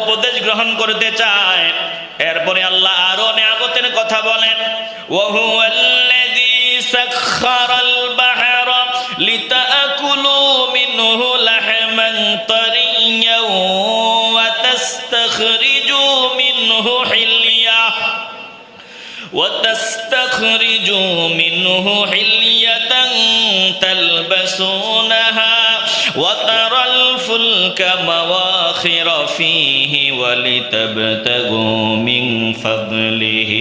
উপদেশ গ্রহণ করতে চায়। এরপরে আল্লাহ আরো নিয়ামতের কথা বলেন, ওয়াহুয়াল্লাযী সাখখারাল বাহরা লিতাকুলু মিনহু লাহমান তারিয়্যান ওয়া তাস্তাখরিজু মিনহু হিলয়া وتستخرجوا منه حلية تلبسونها وترى الفلك مواخر فيه ولتبتغوا من فضله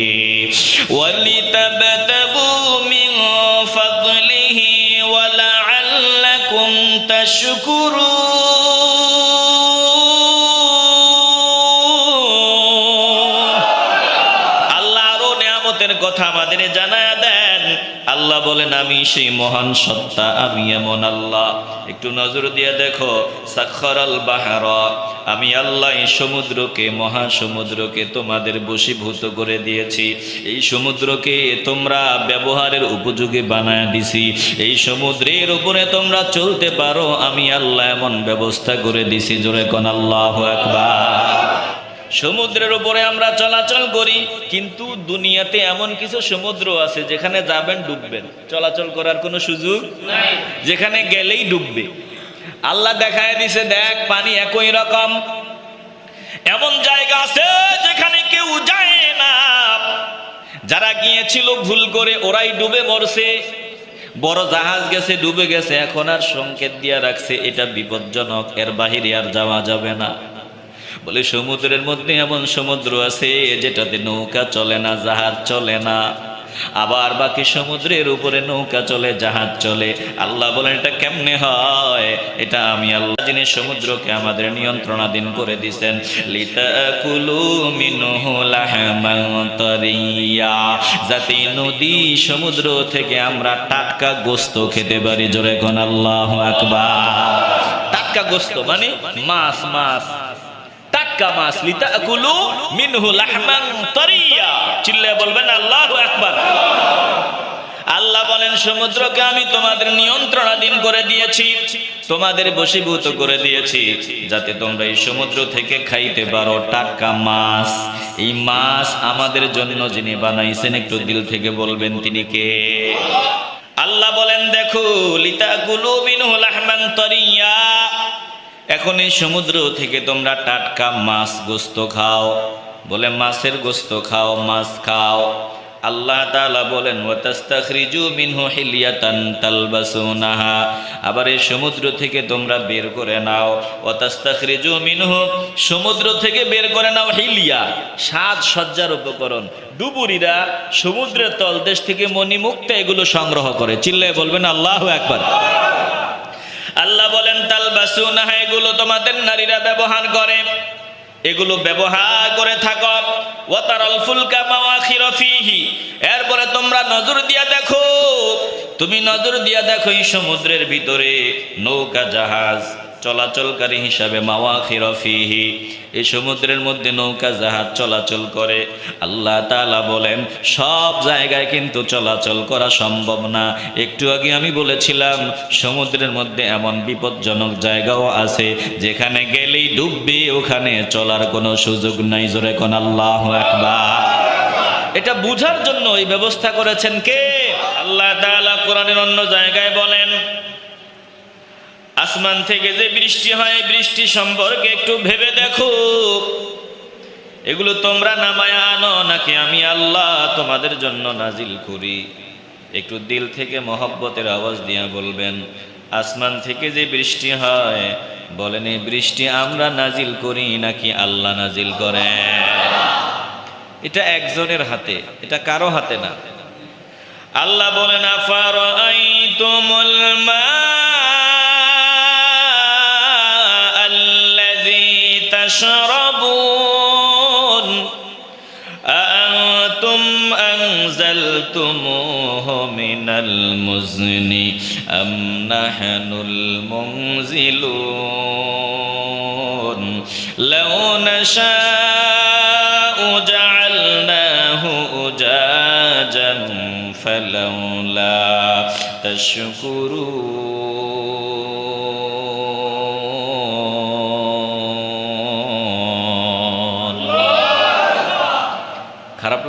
ولعلكم تشكرون। কথা আমাদের জানায়া দেন। আল্লাহ বলেন, আমি সেই মহান সত্তা, আমি এমন আল্লাহ। একটু নজর দিয়ে দেখো, সাখখারাল বাহরা, আমি আল্লাহ এই সমুদ্রকে, মহাসমুদ্রকে তোমাদের বশীভূত করে দিয়েছি। এই সমুদ্রকে তোমরা ব্যবহারের উপযোগী বানায় দিছি। এই সমুদ্রের উপরে তোমরা চলতে পারো, আমি আল্লাহ এমন ব্যবস্থা করে দিছি। জোরে কোন আল্লাহু আকবার। সমুদ্রের উপরে আমরা চলাচল করি, কিন্তু দুনিয়াতে এমন কিছু সমুদ্র আছে যেখানে যাবেন ডুববেন, চলাচল করার কোনো সুযোগ নাই, যেখানে গেলেই ডুববে। আল্লাহ দেখায় দিছে, দেখ পানি একই রকম। এমন জায়গা আছে যেখানে কেউ যায় না, যারা গিয়েছিল ভুল করে ওরাই ডুবে মরছে। বড় জাহাজ গেছে, ডুবে গেছে, এখন আর সংকেত দিয়ে রাখছে এটা বিপজ্জনক, এর বাহিরে আর যাওয়া যাবে না। বলে সমুদ্রের মধ্যে এমন সমুদ্র আছে যেটাতে নৌকা চলে না, জাহাজ চলে না। আবার বাকি সমুদ্রের উপরে নৌকা চলে, জাহাজ চলে। আল্লাহ বলেন, এটা কেমনে হয়? এটা আমি আল্লাহ যিনি সমুদ্রকে আমাদের নিয়ন্ত্রণাধীন করে দিয়েছেন। লিতাকুলু মিনহু লাহমান তারিয়্যা, যাতে নদী সমুদ্র থেকে আমরা টাটকা গোশত খেতে পারি। জোরে কোন আল্লাহু আকবার। টাটকা গোশত মানে মাছ, টাটকা মাছ। লিতাকুলু মিনহু লাহমান তারিয়্যা, চিল্লায়ে বলবেন আল্লাহু আকবার। আল্লাহ বলেন, সমুদ্রকে আমি তোমাদের নিয়ন্ত্রণাধীন করে দিয়েছি, তোমাদের বশীভূত করে দিয়েছি, যাতে তোমরা এই সমুদ্র থেকে খাইতে পারো টাটকা মাছ। এই মাছ আমাদের জন্য যিনি বানাইছেন, একটু দিল থেকে বলবেন তিনি কে? আল্লাহ বলেন, দেখো, লিতাকুলু মিনহু লাহমান তারিয়্যা, এখন এই সমুদ্র থেকে তোমরা টাটকা মাছ গোশত খাও। বলে মাছের গোশত খাও, মাছ খাও। আল্লাহ তাআলা বলেন, ওয়া তাস্তাখরিজু মিনহু হিলিয়াতান তালবাসুনাহা, আবার এই সমুদ্র থেকে তোমরা বের করে নাও। ওয়া তাস্তাখরিজু মিনহু, সমুদ্র থেকে বের করে নাও হিলিয়া, সাজসজ্জার উপকরণ। ডুবুরিরা সমুদ্রের তলদেশ থেকে মণিমুক্তা এগুলো সংগ্রহ করে। চিল্লায়ে বলবেন আল্লাহু আকবার। আল্লাহ বলেন, তালবাসুনাহা, এগুলো তোমাদের নারীরা ব্যবহার করে, এগুলো ব্যবহার করে থাকো। ওয়া তারাল ফুলকা মাওয়াখিরা ফিহি, এরপরে তোমরা নজর দিয়া দেখো, তুমি নজর দিয়া দেখো এই সমুদ্রের ভিতরে নৌকা জাহাজ চলাচলকারী হিসাবে, মাওয়াখিরা ফিহি, এই সমুদ্রের মধ্যে নৌকা জাহাজ চলাচল করে। আল্লাহ তাআলা বলেন, সব জায়গায় কিন্তু চলাচল করা সম্ভব না। একটু আগে আমি বলেছিলাম, সমুদ্রের মধ্যে এমন বিপজ্জনক জায়গাও আছে যেখানে গেলেই ডুববে, ওখানে চলার কোনো সুযোগ নাই। জোরে কোন আল্লাহু আকবার। এটা বুঝার জন্য এই ব্যবস্থা করেছেন কে? আল্লাহ তাআলা কোরআনের অন্য জায়গায় বলেন, আসমান থেকে যে বৃষ্টি হয়, বৃষ্টি সম্পর্কে একটু ভেবে দেখো, এগুলো তোমরা নামায়া আনো নাকি আমি আল্লাহ তোমাদের জন্য নাজিল করি? একটু দিল থেকে মহব্বতের আওয়াজ দিয়া বলবেন, আসমান থেকে যে বৃষ্টি হয়, বলেন এই বৃষ্টি আমরা নাজিল করি নাকি আল্লাহ নাজিল করে? এটা একজনের হাতে, এটা কারো হাতে না। আল্লাহ বলেন, আফারাআইতুমুল মা تشربون أأنتم أنزلتموه من المزن أم نحن المنزلون لو نشاء جعلناه أجاجا فلولا تشكرون।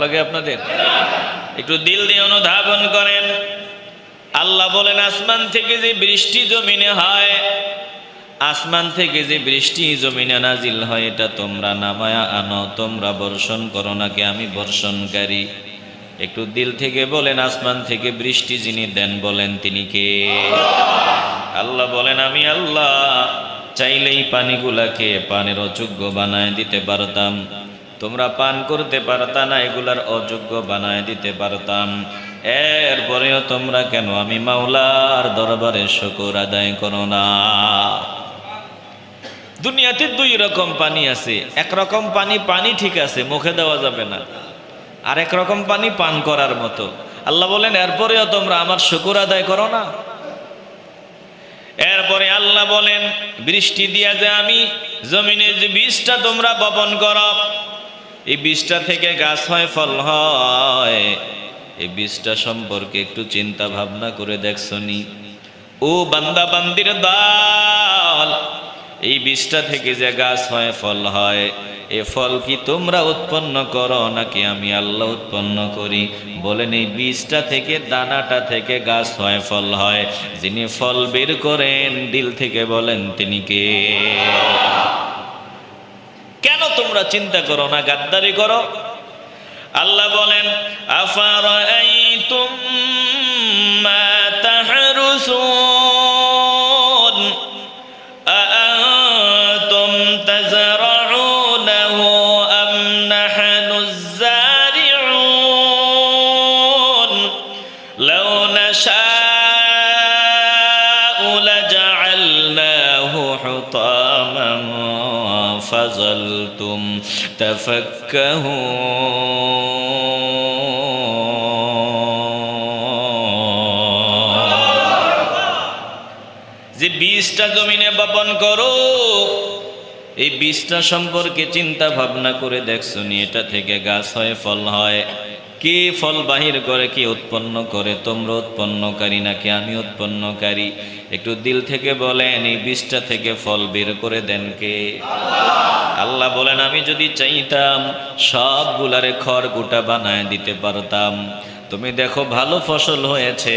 লাগে আপনাদের? একটু দিল দিয়ে অনুধাবন করেন। আল্লাহ বলেন আসমান থেকে যে বৃষ্টি জমিনে হয়, আসমান থেকে যে বৃষ্টি জমিনে নাজিল হয়, এটা তোমরা নামায়া আনো, তোমরা বর্ষণ করো নাকি আমি বর্ষণকারী? একটু দিল থেকে বলেন, আসমান থেকে বৃষ্টি যিনি দেন বলেন তিনি কে? আল্লাহ বলেন আমি আল্লাহ চাইলেই পানিগুলাকে পানের অযোগ্য বানায় দিতে পারতাম, তোমরা পান করতে পারতা না, এগুলার অযোগ্য বানায় দিতে পারতাম। এরপরেও তোমরা কেন আমি মাওলার দরবারে শুকর আদায় করো না? দুনিয়াতে দুই রকম পানি আছে। এক রকম পানি পানি ঠিক আছে, মুখে দেওয়া যাবে না, আর এক রকম পানি পান করার মতো। আল্লাহ বলেন এরপরেও তোমরা আমার শুকর আদায় করো না। এরপরে আল্লাহ বলেন বৃষ্টি দিয়া যে আমি জমিনে যে বীজটা তোমরা বপন করো, এই বীজটা থেকে গাছ হয়, ফল হয়, এই বীজটা সম্পর্কে একটু চিন্তা ভাবনা করে দেখছনি? ও বান্দা বান্দির দল, এই বীজটা থেকে যে গাছ হয়, ফল হয়, এ ফল কি তোমরা উৎপন্ন করো নাকি আমি আল্লাহ উৎপন্ন করি? বলেন এই বীজটা থেকে, দানাটা থেকে গাছ হয়, ফল হয়, যিনি ফল বের করেন দিল থেকে বলেন তিনি কে? কেন তোমরা চিন্তা করো না, গাদ্দারি করো? আল্লাহ বলেন আফারাআইতুম মা তাহরুসুন আআনতুম তাযরাউনাহু আম নাহনুজ যারিউন লাউ নাশাউ লাজআলনাহু হুতামান ফাযালতুম তাফাক্কাহুন। যে বীজটা জমিনে বপন করো, এই বীজটা সম্পর্কে চিন্তা ভাবনা করে দেখছো নি? এটা থেকে গাছ হয়, ফল হয়, কে ফল বাহির করে, কে উৎপন্ন করে? তোমরা উৎপন্নকারী নাকি আমি উৎপন্নকারী? একটু দিল থেকে বলেন এই বীজটা থেকে ফল বের করে দেন কে? আল্লাহ বলেন আমি যদি চাইতাম সবগুলারে খড়কুটা বানায় দিতে পারতাম। তুমি দেখো ভালো ফসল হয়েছে,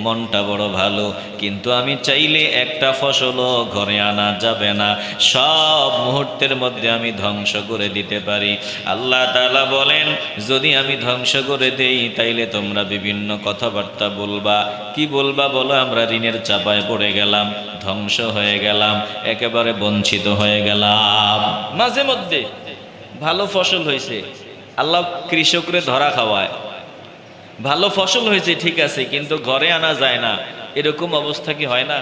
মনটা বড় ভালো, কিন্তু আমি চাইলে একটা ফসলও ঘরে আনা যাবে না, সব মুহূর্তের মধ্যে আমি ধ্বংস করে দিতে পারি। আল্লাহ তাআলা বলেন যদি আমি ধ্বংস করে দেই তাইলে তোমরা বিভিন্ন কথাবার্তা বলবা। কি বলবা বলো? আমরা ঋণের চাপায় পড়ে গেলাম, ধ্বংস হয়ে গেলাম, একেবারে বঞ্চিত হয়ে গেলাম। মাঝে মধ্যে ভালো ফসল হয়েছে, আল্লাহ কৃষকরে ধরা খাওয়ায়, ভালো ফসল হয়েছে ঠিক আছে, কিন্তু ঘরে আনা যায় না, এরকম অবস্থা কি হয় না?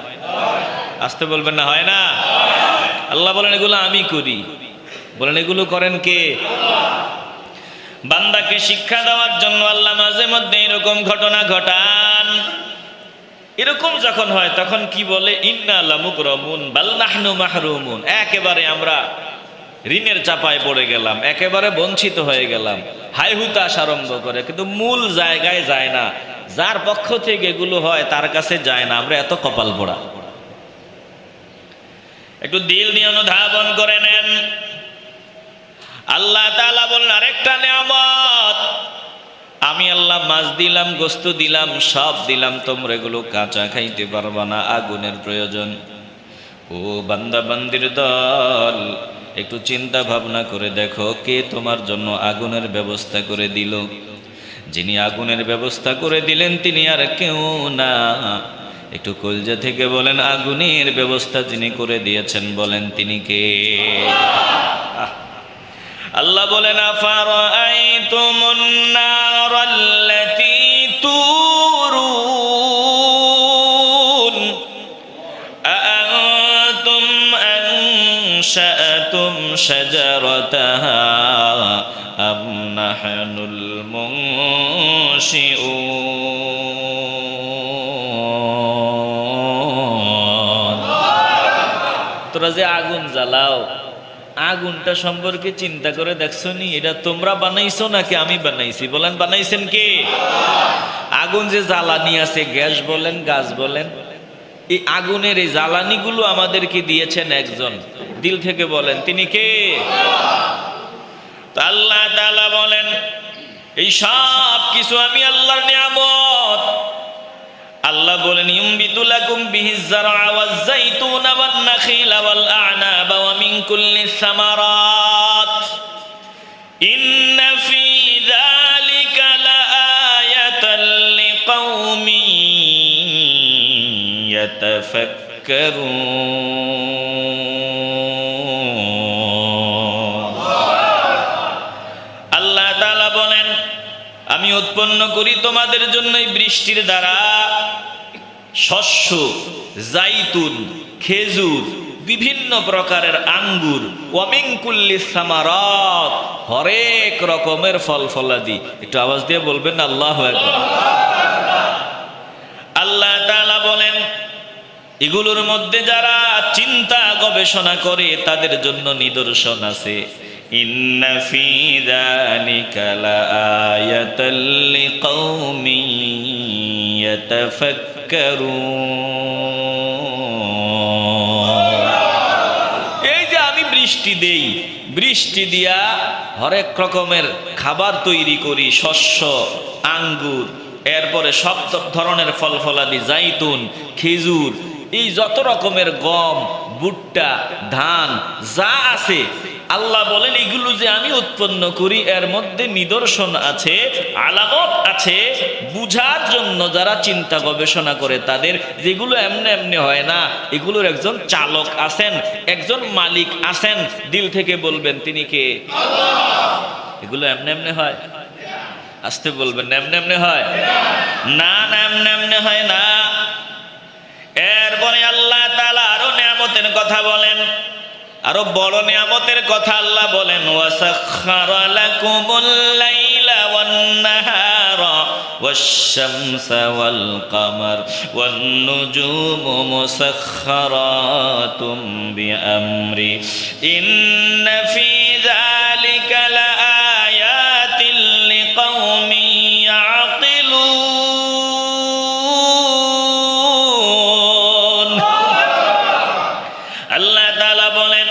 আসতে বলবেন না, হয় না? আল্লাহ বলেন এগুলো আমি করি। বলেন এগুলো করেন কে? বান্দাকে শিক্ষা দেওয়ার জন্য আল্লাহ মাঝে মধ্যে এরকম ঘটনা ঘটান। এরকম যখন হয় তখন কি বলে? ইন্না লামুকরামুন বাল নাহনু মাহরুমুন। একেবারে আমরা ঋণের চাপায় পড়ে গেলাম, একেবারে বঞ্চিত হয়ে গেলাম, হাই হুতাশ আরম্ভ করে, কিন্তু মূল জায়গায় যায় না। যার পক্ষ থেকে এগুলো হয় তার কাছে যায় না। আমরা এত কপাল পোড়া। একটু দিল নিয়ে অনুধাবন করে নেন। আল্লাহ তাআলা বলেন আরেকটা নিয়ামত, আমি আল্লাহ মাছ দিলাম, গোস্ত দিলাম, সব দিলাম, তোমরা এগুলো কাঁচা খাইতে পারবা না, আগুনের প্রয়োজন। ও বান্দা বান্দির দল, একটু চিন্তা ভাবনা করে দেখো কে তোমার জন্য আগুনের ব্যবস্থা করে দিল? যিনি আগুনের ব্যবস্থা করে দিলেন তিনি আর কেউ না। একটু কলজা থেকে বলেন আগুনের ব্যবস্থা যিনি করে দিয়েছেন বলেন তিনি কে? আল্লাহ বলেন আফারাআইতুমুন নারাল্লাতী তুরুন আআনতুম আনশাআতুম শাজারাতাহা আম নাহনুল মুনশিউন। তোরা যে আগুন জ্বালাও, আগুনটা সম্পর্কে চিন্তা করে দেখছো নি? এটা তোমরা বানাইছো নাকি আমি বানাইছি? বলেন বানাইছেন কে? আগুন যে জ্বালানি আছে, গ্যাস বলেন গাছ বলেন, এই আগুনের এই জ্বালানিগুলো আমাদেরকে দিয়েছেন একজন। দিল থেকে বলেন তিনি কে? তো আল্লাহ তাআলা বলেন এই সব কিছু আমি আল্লাহর নিয়ামত। আল্লাহ বলেন ইউমবিতু লাকুম বিহিজ যারআ ওয়াজ যাইতুনা ওয়ান নাখিলা ওয়াল আ'নাবা ওয়া মিন কুল্লিস সামারাত ইন্না ফি যালিকা লাআয়াতান লিকাউমিন ইয়াতাফাক্কারুন। আল্লাহ তাআলা বলেন আমি উৎপন্ন করি তোমাদের জন্য বৃষ্টির দ্বারা শস্য, জাইতুন, খেজুর, বিভিন্ন প্রকারের আঙ্গুর, ওয়ামিন কুল্লিস সামারাত, হরেক রকমের ফল ফলাদি। একটু আওয়াজ দিয়ে বলবেন আল্লাহু আকবার। আল্লাহ তাআলা বলেন এগুলোর মধ্যে যারা চিন্তা গবেষণা করে তাদের জন্য নিদর্শন আছে। ইন্না ফি যালিকা লাআয়াতাল লিকাউমিন ইয়াতাফাক্কারুন। এই যে আমি বৃষ্টি দেই, বৃষ্টি দিয়া হরেক রকমের খাবার তৈরি করি, শস্য, আঙ্গুর, এরপরে সব ধরনের ফল ফলাদি, জাইতুন, খেজুর, এই যত রকমের গম, ভুট্টা, ধান যা আছে, আল্লাহ বলেন এগুলো যে আমি উৎপন্ন করি এর মধ্যে নিদর্শন আছে, আলামত আছে বুঝার জন্য যারা চিন্তা গবেষণা করে তাদের। যেগুলো এমনি এমনি হয় না, এগুলোর একজন চালক আছেন, একজন মালিক আছেন। দিল থেকে বলবেন তিনি কে? আল্লাহ। এগুলো এমনি এমনি হয়? আসতে বলবেন এমনি এমনি হয় না, না এমনি এমনি হয় না। এরপরে আল্লাহ তাআলা আরো নিয়ামতের কথা বলেন, আরো বড় নিয়ামতের কথা আল্লাহ বলেন ওয়াসাখখারা লাকুমুল লাইলা ওয়ান নাহারা ওয়াশ-শামসা ওয়াল কামার ওয়ান নুজুমু মুসাখখারাতুম বিআমরি ইন্না ফি যালিকা লাআয়াতিন লিকাউমিন ইয়াকিলুন। আল্লাহ তাআলা বলেন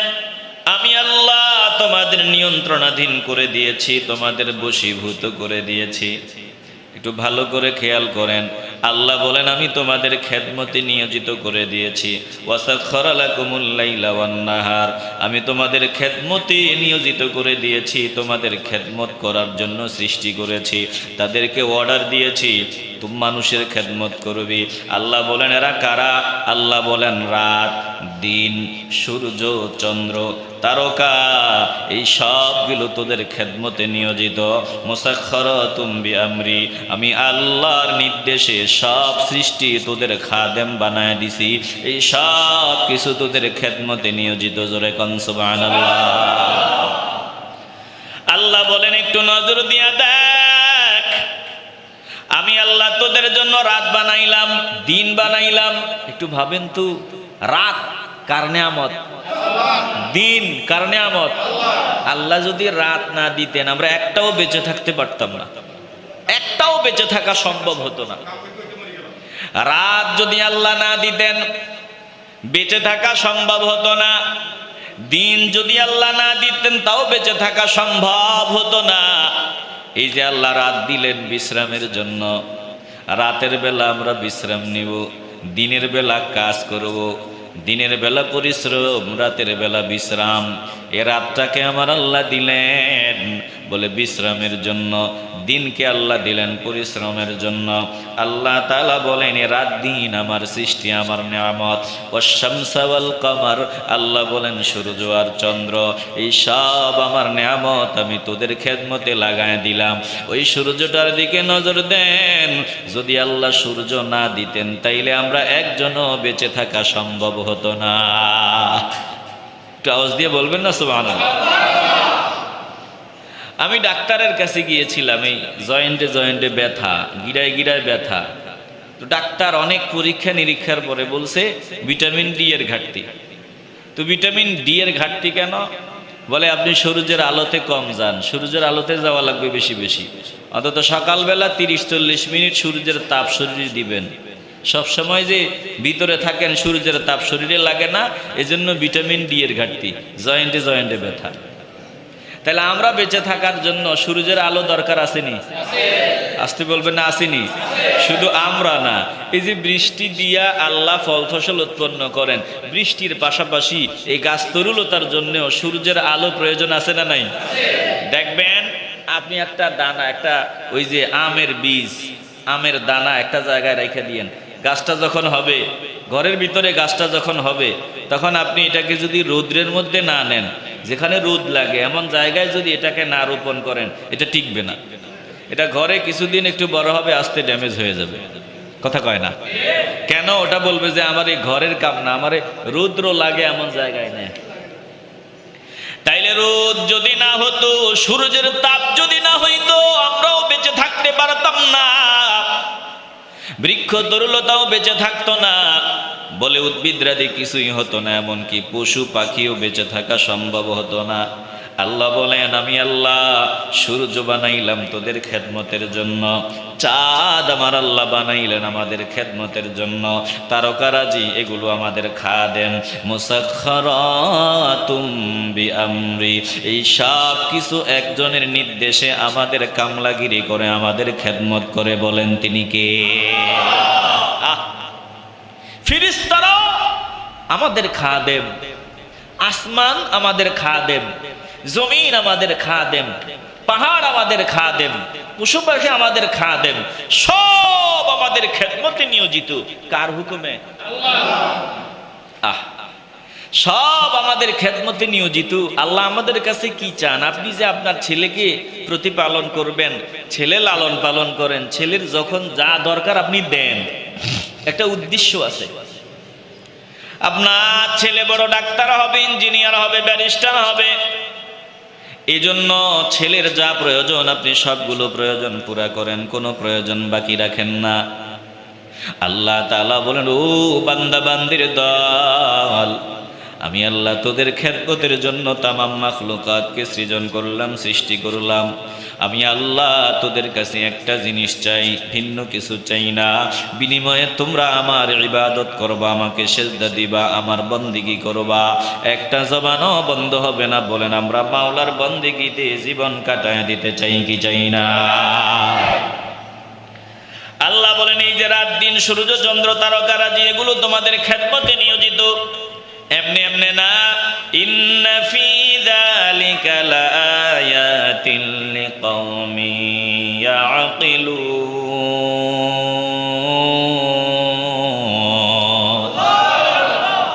আমি আল্লাহ তোমাদের নিয়ন্ত্রণাধীন করে দিয়েছি, তোমাদের বশীভূত করে দিয়েছি। একটু ভালো করে খেয়াল করেন, আল্লাহ বলেন আমি তোমাদের খেদমতে নিয়োজিত করে দিয়েছি। ওয়াসাখখারা লাকুমুল লাইলা ওয়ান নাহার, আমি তোমাদের খেদমতে নিয়োজিত করে দিয়েছি, তোমাদের খেদমত করার জন্য সৃষ্টি করেছি, তাদেরকে অর্ডার দিয়েছি তুমি মানুষের খেদমত করবি। আল্লাহ বলেন এরা কারা? আল্লাহ বলেন রাত, দিন, সূর্য, চন্দ্র, তারকা, এই সবগুলো তোদের খেদমতে নিয়োজিত। মুসাখখারাতুম বিআমরি, আমি আল্লাহর নির্দেশে সব সৃষ্টি তোদের খাদেম বানায় দিছি, এই সব কিছু তোদের খেদমতে নিয়োজিত। জোরে কোন সুবহানাল্লাহ। আল্লাহ বলেন একটু নজর দিয়া দেখ, আমি আল্লাহ তোদের জন্য রাত বানাইলাম, দিন বানাইলাম। একটু ভাবেন তো, রাত কার নিয়ামত? দিন কার নিয়ামত? আল্লাহ যদি রাত না দিতেন আমরা একটাও বেঁচে থাকতে পারতাম না, একটাও বেঁচে থাকা সম্ভব হতো না। রাত যদি আল্লাহ না দিতেন বেঁচে থাকা সম্ভব হতো না। দিন যদি আল্লাহ না দিতেন তাও বেঁচে থাকা সম্ভব হতো না। এই যে আল্লাহ রাত দিলেন বিশ্রামের জন্য, রাতের বেলা আমরা বিশ্রাম নিব, দিনের বেলা কাজ করব, দিনের বেলা পরিশ্রম, রাতের বেলা বিশ্রাম। এ রাতটাকে আমার আল্লাহ দিলেন বলে বিশ্রামের জন্য, দিনকে আল্লাহ দিলেন পরিশ্রমের জন্য। আল্লাহ তাআলা বলেন এ রাত দিন আমার সৃষ্টি, আমার নিয়ামত। ওয়াশ-শামসা ওয়াল কামার, আল্লাহ বলেন সূর্য আর চন্দ্র, এই সব আমার নিয়ামত, আমি তোদের খেদমতে লাগায় দিলাম। ওই সূর্যটার দিকে নজর দেন, যদি আল্লাহ সূর্য না দিতেন তাইলে আমরা একজনও বেঁচে থাকা সম্ভব হতো না। একটু আওয়াজ দিয়ে বলবেন না সুবহানাল্লাহ। আমি ডাক্তারের কাছে গিয়েছিলাম, এই জয়েন্টে জয়েন্টে ব্যথা, গিরায় গিরায় ব্যথা। তো ডাক্তার অনেক পরীক্ষা নিরীক্ষার পরে বলছে ভিটামিন ডি এর ঘাটতি। তো ভিটামিন ডি এর ঘাটতি কেন? বলে আপনি সূর্যের আলোতে কম যান, সূর্যের আলোতে যাওয়া লাগবে বেশি বেশি, অন্তত সকালবেলা 30-40 মিনিট সূর্যের তাপ শরীরে দিবেন। সবসময় যে ভিতরে থাকেন সূর্যের তাপ শরীরে লাগে না, এজন্য ভিটামিন ডি এর ঘাটতি, জয়েন্টে জয়েন্টে ব্যথা। তাহলে আমরা বেঁচে থাকার জন্য সূর্যের আলো দরকার আসেনি? আসতে বলবেন না, আসেনি? শুধু আমরা না, এই যে বৃষ্টি দিয়া আল্লাহ ফল ফসল উৎপন্ন করেন, বৃষ্টির পাশাপাশি এই গাছ তরুলতার জন্যও সূর্যের আলো প্রয়োজন আছে না নাই? দেখবেন আপনি একটা দানা, একটা ওই যে আমের বীজ, আমের দানা একটা জায়গায় রেখে দিয়েন, গাছটা যখন হবে, ঘরের ভিতরে গাছটা যখন হবে, তখন আপনি এটাকে যদি রৌদ্রের মধ্যে না নেন, যেখানে রোদ লাগে এমন জায়গায় যদি এটাকে না রোপণ করেন, এটা টিকবে না। এটা ঘরে কিছুদিন একটু বড় হবে, আস্তে ড্যামেজ হয়ে যাবে। কথা কয় না কেন? ওটা বলবে যে আমার এই ঘরের কাম না, আমার রৌদ্র লাগে এমন জায়গায় নেই। তাইলে রোদ যদি না হতো, সূর্যের তাপ যদি না হইতো, আমরাও বেঁচে থাকতে পারতাম না, বৃক্ষ তরুলতাও বেঁচে থাকতো না, বলে উদ্ভিদরাদি কিছুই হতো না, এমনকি পশু পাখিও বেঁচে থাকা সম্ভব হতো না। আল্লাহ বলেন, আমি আল্লাহ সূর্য বানাইলাম তোদের খেদমতের জন্য, চাঁদ আমার আল্লাহ বানাইলেন আমাদের খেদমতের জন্য, তারকারাজি এগুলো আমাদের খাদেম, মুসাখখারাতুম বিআমরি, এই সব কিছু একজনের নির্দেশে আমাদের কামলাগিরি করে, আমাদের খেদমত করে। বলেন তিনি কে? ফেরেশতারা আমাদের খাদেম, আসমান আমাদের খাদেম, জমিন আমাদের খাদেম, পাহাড় আমাদের খাদেম, পশু পাখি আমাদের খাদেম, সব আমাদের খেদমতে নিয়োজিত। কার হুকুমে? আল্লাহ। সব আমাদের খেদমতে নিয়োজিত। আল্লাহ আমাদের কাছে কি চান? আপনি যে আপনার ছেলেকে প্রতিপালন করবেন, ছেলে লালন পালন করেন, ছেলের যখন যা দরকার আপনি দেন, একটা উদ্দেশ্য আছে। আপনার ছেলে বড় ডাক্তার হবে, ইঞ্জিনিয়ার হবে, ব্যারিস্টার হবে, এই জন্য ছেলের যা প্রয়োজন আপনি সবগুলো প্রয়োজন পুরা করেন, কোনো প্রয়োজন বাকি রাখেন না। আল্লাহ তাআলা বলেন, ও বান্দা বান্দির দল, আমি আল্লাহ তোদের খেদমতের জন্য তামাম মাখলুকাতকে সৃজন করলাম, সৃষ্টি করলাম। আমি আল্লাহ তোদের কাছে একটা জিনিস চাই, ভিন্ন কিছু চাই না। বিনিময়ে তোমরা আমার ইবাদত করবা, আমাকে সেজদা দিবা, আমার বন্দিগি করবা, একটা জবানও বন্ধ হবে না। বলেন, আমরা মাওলার বন্দিগিতে জীবন কাটায় দিতে চাই কি চাই না? আল্লাহ বলেন, এই যে রাত দিন, সূর্য চন্দ্র তারকারাজি এগুলো তোমাদের খেদমতে নিয়োজিত। এমনি এমনি না, ইন্না ফি যালিকা লাআয়াতিন লিকাওমিন ইয়াকিলুন।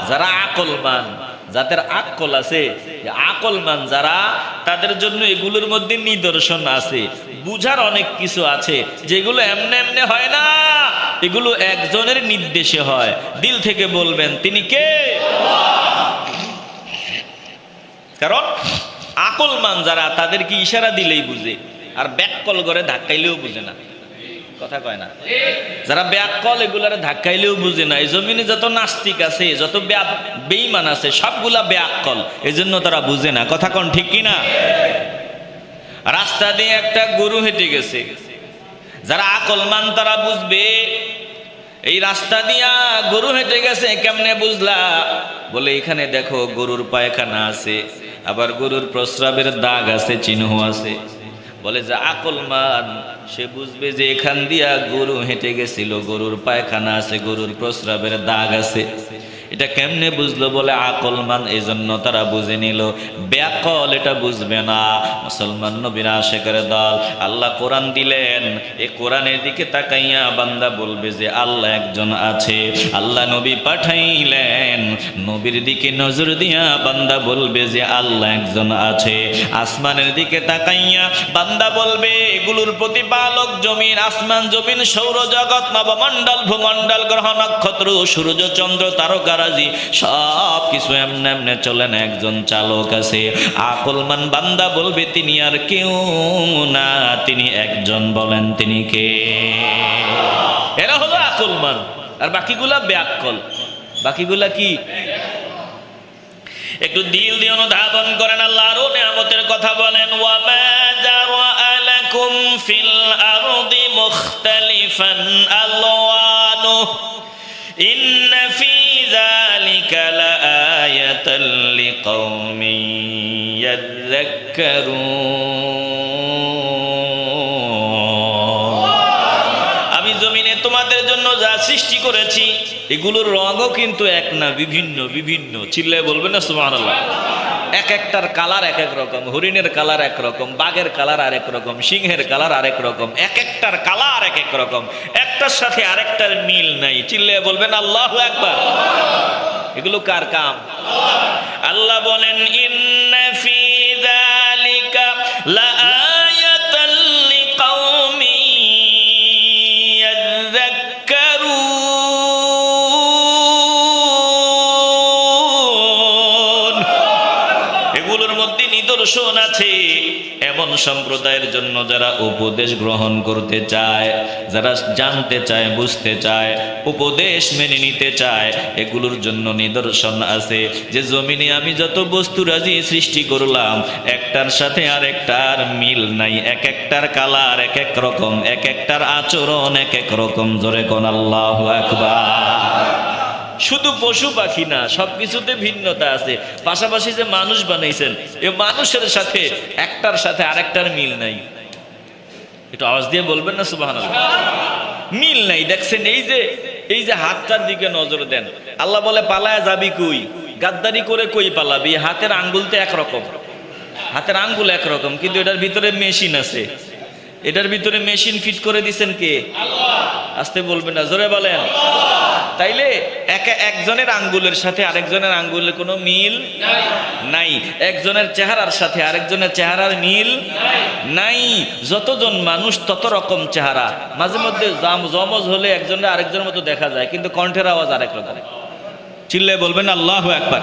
যারা আকলমান, যাদের আকল আছে, আকলমান যারা, তাদের জন্য এগুলোর মধ্যে নিদর্শন আছে, বুঝার অনেক কিছু আছে, যেগুলো এমনি এমনি হয় না, এগুলো একজনের নির্দেশে হয়। দিল থেকে বলবেন, তিনি কে? কারণ আকলমান যারা, তাদেরকে ইশারা দিলেই বুঝে, আর ব্যাককল করে ধাক্কাইলেও বুঝে না। কথা কয় না? যারা ব্যাককল এগুলারে ধাক্কাইলেও বুঝে না। এই জমিনে যত নাস্তিক আছে, যত বেঈমান আছে, সবগুলা ব্যাককল, এই জন্য তারা বুঝে না। কথা কোন ঠিক কিনা? রাস্তা দিয়ে একটা গরু হেঁটে গেছে, যারা আকলমান তারা বুঝবে, এই রাস্তা দিয়া গরু হেঁটে গেছে, কেমনে বুঝলা? বলে, এখানে দেখো গরুর পায়খানা আছে, আবার গরুর প্রস্রাবের দাগ আছে, চিহ্ন আছে। বলে যে আকলমান, সে বুঝবে যে এখান দিয়া গরু হেঁটে গেছিল, গরুর পায়খানা আছে, গরুর প্রস্রাবের দাগ আছে। এটা কেমনে বুঝলো? বলে আকলমান, এই জন্য তারা বুঝে নিল। ব্যাকল এটা বুঝবে না। মুসলমান নবীর আশেকের দল, আল্লাহ কোরআন দিলেন, এই কোরআনের দিকে তাকাইয়া বান্দা বলবে যে আল্লাহ একজন আছে। আল্লাহ নবী পাঠাইলেন, নবীর দিকে নজর দিয়া বান্দা বলবে যে আল্লাহ একজন আছে। আসমানের দিকে তাকাইয়া বান্দা বলবে, এগুলোর প্রতিপালক জমিন, আসমান জমিন, সৌরজগৎ, নবমণ্ডল, ভূমণ্ডল, গ্রহ নক্ষত্র, সূর্য চন্দ্র তারকা, সব কিছু এমনে এমনে চলেন, একজন চালক আছে। আকলমান বান্দা বলবে, তিনি আর কেউ না, তিনি একজন। বলেন, তিনি কে? এরা হলো আকলমান, আর বাকিগুলা ব্যাককল। বাকিগুলা কি? একটু দিল দিয়ে অনুধাবন করেন। আল্লাহ আরো নিয়ামতের কথা বলেন, ওয়া মা জারা'a লাকুম ফিল আরদি মুখতালিফান আলওয়ানুহু ইন্না ফি যালিকা লাআয়াতান লিকাওমিন ইয়াযাক্কারুন। আমি জমিনে তোমাদের জন্য যা সৃষ্টি করেছি এগুলোর রঙও কিন্তু এক না, বিভিন্ন বিভিন্ন। চিল্লায় বলবেন না সুবহানাল্লাহ। এক একটার কালার এক এক রকম, হরিণের কালার এক রকম, বাঘের কালার আরেক রকম, সিংহের কালার আরেক রকম, এক একটার কালার এক এক রকম, একটার সাথে আরেকটার মিল নাই। চিল্লায় বলবেন আল্লাহু আকবার। এগুলো কার কাম? আল্লাহ বলেন ইন্না ফি যালিকা লাআয়াতাল লিকাউমিন ইয়াযাক্কারুন। এগুলোর মধ্যে নিদর্শন আছে এমন সম্প্রদায়ের জন্য যারা উপদেশ গ্রহণ করতে চায়, যারা জানতে চায়, বুঝতে চায়, উপদেশ মেনে নিতে চায়। এগুলোর জন্য নিদর্শন আছে যে জমিনে আমি যত বস্তুরাজি সৃষ্টি করলাম একটার সাথে আরেকটার মিল নাই, এক একটার কালার এক এক রকম, এক একটার আচরণ এক এক রকম। জোরে কোন আল্লাহু আকবার। শুধু পশু পাখি না, সবকিছুতে ভিন্নতা আছে। পাশাপাশি যে মানুষ বানাইছেন এই মানুষের সাথে একটার সাথে আরেকটার মিল নাই। একটু আওয়াজ দিয়ে বলবেন না সুবহানাল্লাহ। মিল নাই। দেখছেন এই যে হাতটার দিকে নজর দেন। আল্লাহ বলে পালায়া যাবি কই, গাদ্দারি করে কই পালাবি। হাতের আঙ্গুল তো একরকম, হাতের আঙ্গুল একরকম, কিন্তু এটার ভিতরে মেশিন আছে। এটার ভিতরে মেশিন ফিট করে দিছেন কে? আল্লাহ। আস্তে বলবেন না, জোরে বলেন। তাইলে একজনের আঙ্গুলের সাথে আরেকজনের আঙ্গুলের কোনো মিল নাই, একজনের চেহারার সাথে আরেকজনের চেহারার মিল নাই। যতজন মানুষ তত রকম চেহারা। মাঝে মধ্যে জমজ হলে একজনের আরেকজনের মতো দেখা যায়, কিন্তু কণ্ঠের আওয়াজ আরেক রকম। চিল্লায় বলবেন আল্লাহু আকবার।